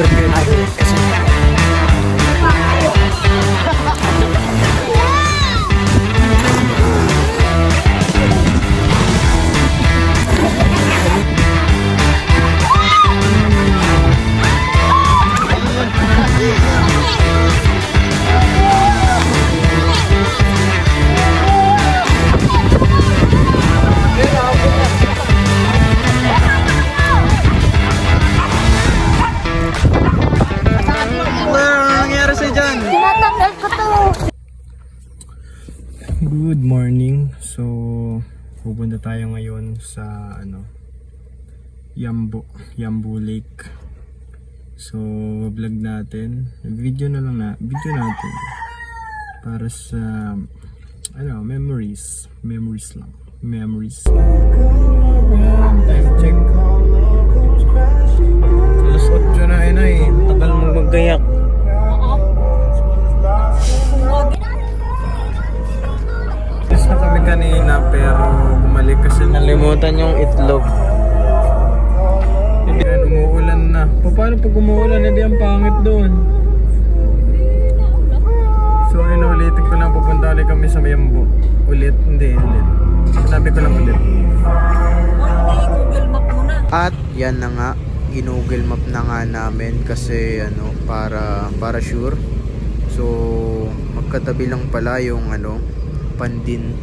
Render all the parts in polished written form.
overview natin kasi good morning. So, pupunta tayo ngayon sa Yambo Lake. So, vlog natin. Video natin para sa memories lang. Time check. Alas 8 na eh. Tagal mo maggayak. Na kami kanina pero bumalik kasi nalimutan yung itlog. Hindi yan, umuulan na. Paano pag umuulan, hindi ang pangit doon. So ulitin ko lang, pupunta ulit kami sa Yambo. Ulit. Sinabi ko lang ulit. At yan na nga, ginugol map na nga namin kasi para sure. So magkatabi lang pala yung Pandin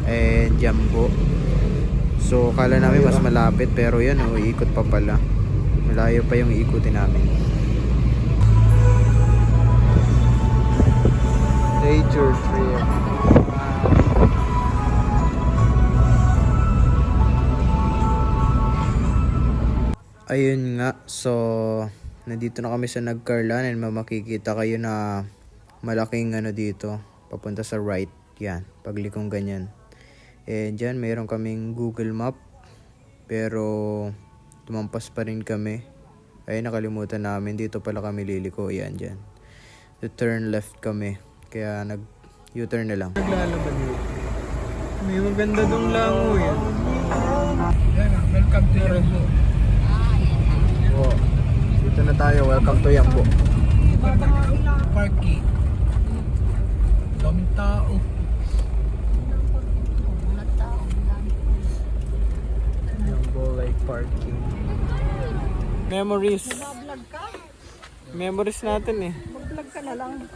and Yambo. So kala namin mas malapit pero yan iikot pa pala. Malayo pa yung iikutin namin. Nature trail. Ayun nga, so nandito na kami sa Nagcarlan and makikita kayo na malaking dito papunta sa right. Yan, paglikong ganyan. And dyan, mayroon kaming Google Map. Pero, tumampas pa rin kami. Ay, nakalimutan namin. Dito pala kami liliko. Yan, dyan. To turn left kami. Kaya, U-turn na lang. Naglalaban yun. May maganda dong lango yan. Yan, welcome to Yambo. Oh, dito na tayo. Welcome to Yambo. Parking. Daming tao. Like parking. Memories. Memories natin eh. Mag-vlog ka na lang.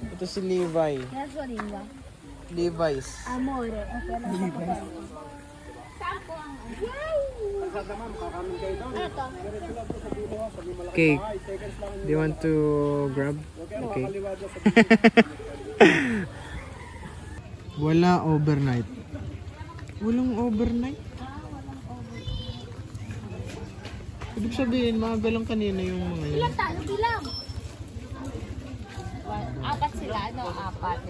Ito si Levi. Levi's. Amore. Cake. Do you want to grab? Okay. Wala overnight. Walang overnight? Ibig sabihin, maaga lang kanina yung mga yun. Ilang tayo? Bilang? Apat sila, apat.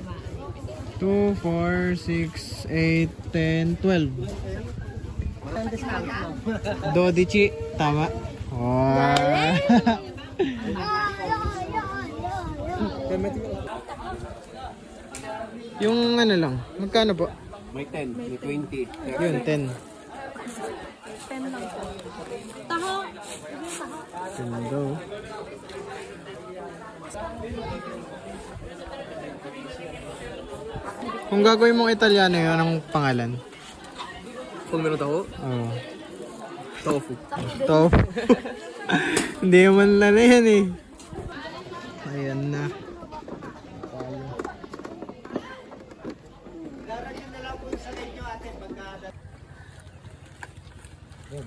2, 4, 6, 8, 10, 12. 12, tama? Wow. Yung lang, magkano po? May 10, may 20. Yun, 10. 10 lang po. Taho. 10 daw. Kung gagawin mong Italiano yun, anong pangalan? Kung meron taho, Oo. tofu. Tofu. Hindi man na yan eh. Ayan na.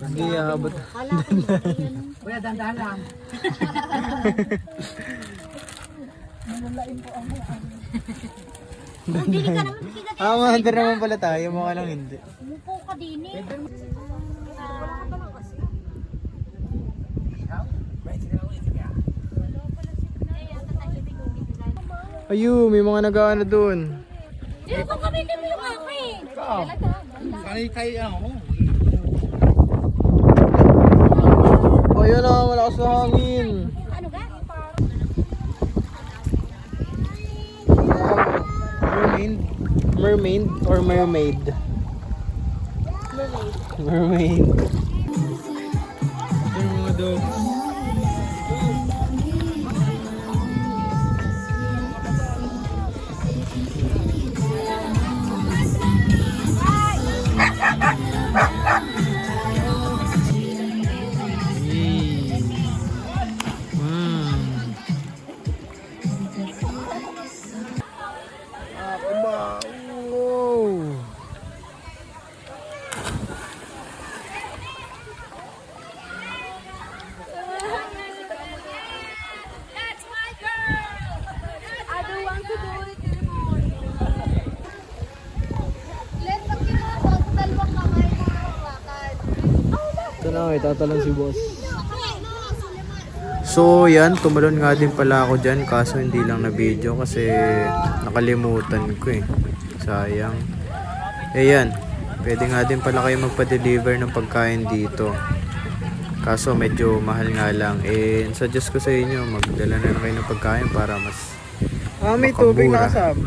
Hindi abot. Kuya, dandahan lang. Malalain po ako. Hindi ka naman makikita. Mahanda naman pala tayo. Mukha lang hindi. Mupo ka din eh. Ayun, may mga nag-aano doon. Hindi ko gamitin mo yung akin. Ikaw. Kaya ako. O yun na, malakas na hangin. Ano ga? Mermaid or mermaid? Mermaid. Mermaid. Ito yung mga Lindo. Wow. That's my girl! I don't want to do it anymore. Let pag ginagawa sa dalawang kamay mo hawakan. Ito na, itatalon si boss. So yan, tumalon nga din pala ako dyan kaso hindi lang na video kasi nakalimutan ko eh. Sayang. Eh yan, pwede nga din pala kayo magpa-deliver ng pagkain dito. Kaso medyo mahal nga lang. Eh, suggest ko sa inyo, magdala na lang kayo ng pagkain para mas may tubig na makamura. kasama.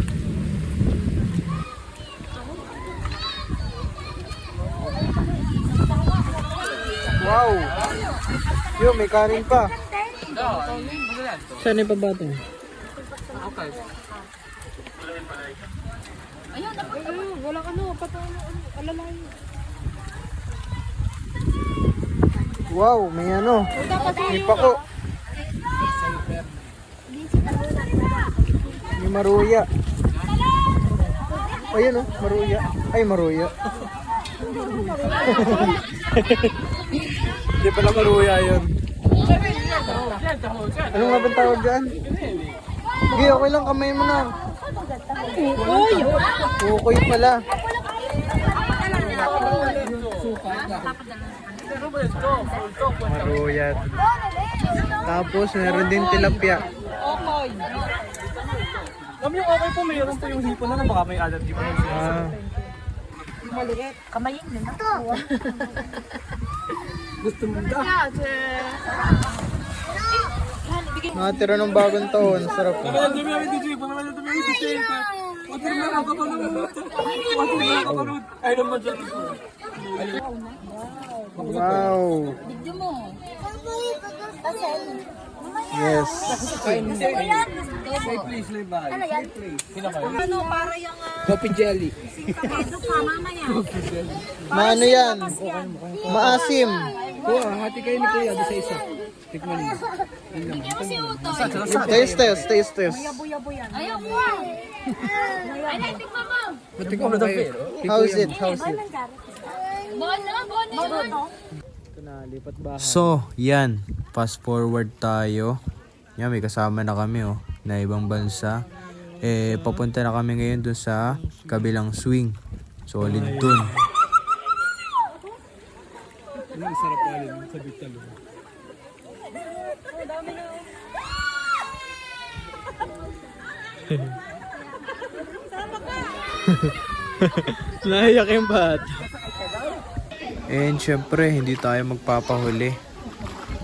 Wow! Yo, may kanin pa. Saan yung pabato? Okay. Walang ano, alalay. Wow, may ano. May pako. May maruya. Ayun oh, maruya. Ay, maruya. Hindi pala maruya yun. Ano nga bang tawag dyan? Sige, okay lang, kamay mo na. Ukoy pala. Maruyat. Tapos meron din tilapia. Kami yung okay po, mayroon po yung hipon na baka may allergy pa rin siya. Ah, Maliit. Kamayin din. Ito. Gusto mo da? Nakatira ng bagong taon. Sarap. Wow. Video mo. Yes. Please, live by. Ano yan? Ano, para yung Coffee jelly. ano pa, mamaya. Maano yan? Maasim. Oo, hati kayo ni Kuya, di sa isa. Tikman niyo. Kasi utoy. Taste. Ayaw mo. Ay, natikman mo. Tikman mo kayo. How's it? Buwan na, buwan na. Ito na, lipat bahay. so, yan. Fast forward tayo. Yan, may kasama na kami oh, na ibang bansa. Eh, papunta na kami ngayon dun sa kabilang swing. Solid dun. Ang sarap pa rin sa bitalo. Naiyak yung bat. And syempre, hindi tayo magpapahuli.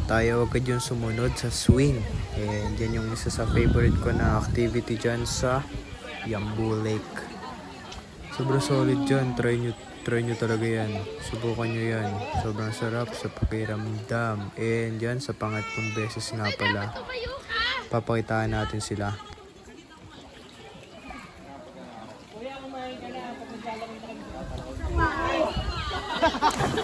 Tayo agad yung sumunod sa swing. And yan yung isa sa favorite ko na activity dyan sa Yambu Lake. Sobrang solid dyan. Try nyo talaga yan. Subukan nyo yan. Sobrang sarap sa pakiramdam. And yan, sa pangatlong beses nga pala, papakitaan natin sila.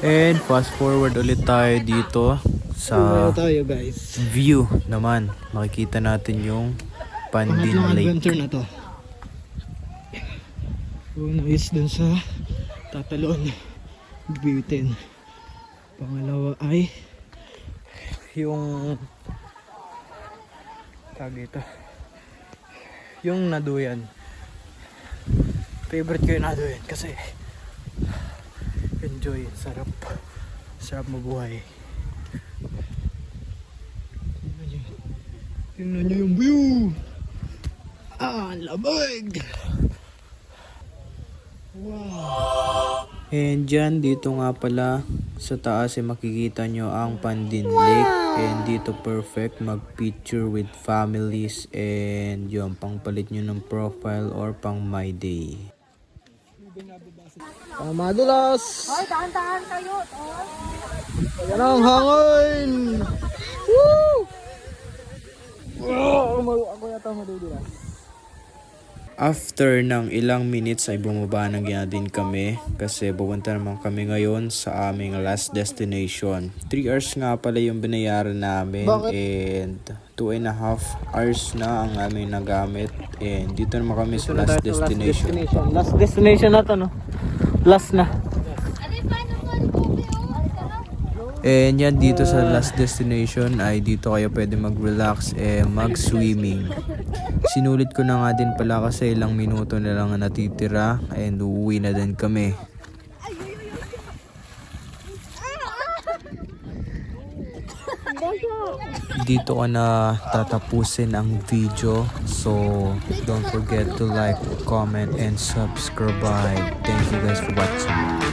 And fast forward ulit tayo dito sa Tayo guys. view naman. Makikita natin yung Pandin Pangatlong Lake. adventure na to. Una is dun sa tatalon. Bibitin. Pangalawa ay yung tag ito. Yung naduyan. Favorite ko yung naduyan kasi enjoy, sarap. Sarap mabuhay. Tingnan nyo yung view. Ah, ang lamig. And dyan, dito nga pala sa taas ay makikita nyo ang Pandin Lake. And dito perfect mag-picture with families and yung pangpalit nyo ng profile or pang my day. Madulas! Hoy, dahan-dahan kayo. Ayan ang hangin! Woo! Ako yata madudulas. After ng ilang minutes ay bumaba na din kami kasi pupunta naman kami ngayon sa aming last destination. 3 hours nga pala yung binayaran namin. Bakit? And 2.5 hours na ang aming nagamit. And dito naman kami sa last destination. Last destination na to, no? Last na. And yan, dito sa last destination ay dito kayo pwede mag-relax mag-swimming. Sinulit ko na nga din pala kasi ilang minuto na lang ang natitira and uuwi na din kami. Dito ko na tatapusin ang video. So, don't forget to like, comment, and subscribe. Thank you guys for watching.